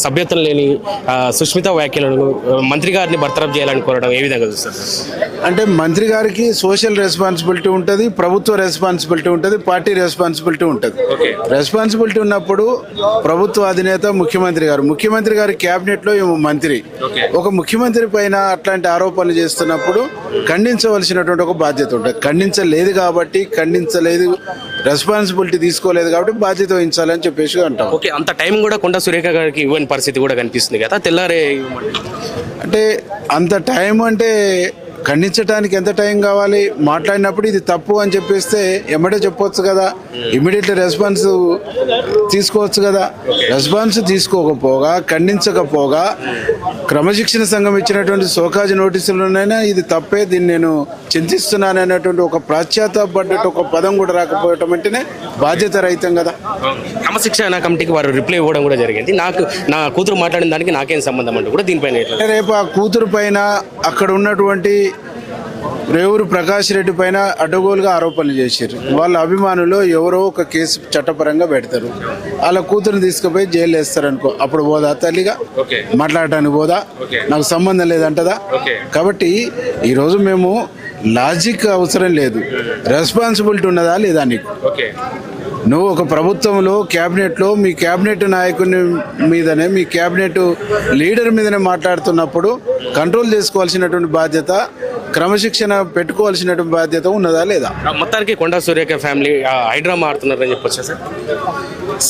సభ్యత్వం లేని సుష్మిత వ్యాఖ్యలను మంత్రి గారిని బర్తరఫ్ చేయాలని కోరడం ఏ విధంగా చూస్తారు? అంటే మంత్రి గారికి సోషల్ రెస్పాన్సిబిలిటీ ఉంటుంది, ప్రభుత్వ రెస్పాన్సిబిలిటీ ఉంటుంది, పార్టీ రెస్పాన్సిబిలిటీ ఉంటుంది. రెస్పాన్సిబిలిటీ ఉన్నప్పుడు ప్రభుత్వ అధినేత ముఖ్యమంత్రి గారి క్యాబినెట్ లో మంత్రి ఒక ముఖ్యమంత్రి పైన అట్లాంటి ఆరోపణలు చేస్తున్నప్పుడు ఖండించవలసినటువంటి ఒక బాధ్యత ఉంటుంది. ఖండించలేదు, రెస్పాన్సిబిలిటీ తీసుకోలేదు కాబట్టి బాధ్యత వహించాలని చెప్పేసి అంటాం. ఓకే, అంత టైం కూడా కొండా సురేఖ గారికి ఇవ్వని పరిస్థితి కూడా కనిపిస్తుంది కదా. తెల్లారే అంటే అంత టైం అంటే ఖండించడానికి ఎంత టైం కావాలి? మాట్లాడినప్పుడు ఇది తప్పు అని చెప్పేస్తే ఎమ్మటే చెప్పవచ్చు కదా, ఇమీడియట్లీ రెస్పాన్స్ తీసుకోవచ్చు కదా. రెస్పాన్స్ తీసుకోకపోగా, ఖండించకపోగా క్రమశిక్షణ సంఘం ఇచ్చినటువంటి సోకాజు నోటీసులోనైనా ఇది తప్పే, దీన్ని నేను చింతిస్తున్నాను అనేటువంటి ఒక పాశ్చాత్తాపడ్డట్టు ఒక పదం కూడా రాకపోవటం అంటేనే బాధ్యత రహితం కదా. క్రమశిక్షణ కమిటీకి వారు రిప్లై ఇవ్వడం కూడా జరిగింది. నా కూతురు మాట్లాడిన దానికి నాకేం సంబంధం అంటూ కూడా దీనిపైన రేపు ఆ కూతురు పైన అక్కడ ఉన్నటువంటి రేవూరు ప్రకాష్ రెడ్డి పైన అడ్డగోలుగా ఆరోపణలు చేశారు. వాళ్ళ అభిమానులు ఎవరో ఒక కేసు చట్టపరంగా పెడతారు, వాళ్ళ కూతురుని తీసుకుపోయి జైలు వేస్తారు అనుకో, అప్పుడు పోదా తల్లిగా మాట్లాడటానికి పోదా? నాకు సంబంధం లేదంటదా? కాబట్టి ఈరోజు మేము లాజిక్ అవసరం లేదు, రెస్పాన్సిబిలిటీ ఉన్నదా లేదా నీకు? నువ్వు ఒక ప్రభుత్వంలో క్యాబినెట్లో మీ క్యాబినెట్ నాయకుని మీదనే, మీ క్యాబినెట్ లీడర్ మీదనే మాట్లాడుతున్నప్పుడు కంట్రోల్ చేసుకోవాల్సినటువంటి బాధ్యత, క్రమశిక్షణ పెట్టుకోవాల్సినటువంటి బాధ్యత ఉన్నదా లేదా? మొత్తానికి కొండా సురేఖ ఫ్యామిలీ హైడ్రామా ఆడుతున్నారని చెప్పొచ్చా సార్?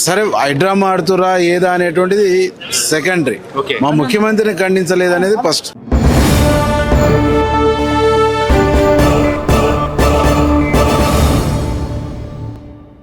సరే, హైడ్రామా ఆడుతురా ఏదా అనేటువంటిది సెకండరీ. మా ముఖ్యమంత్రిని ఖండించలేదనేది ఫస్ట్.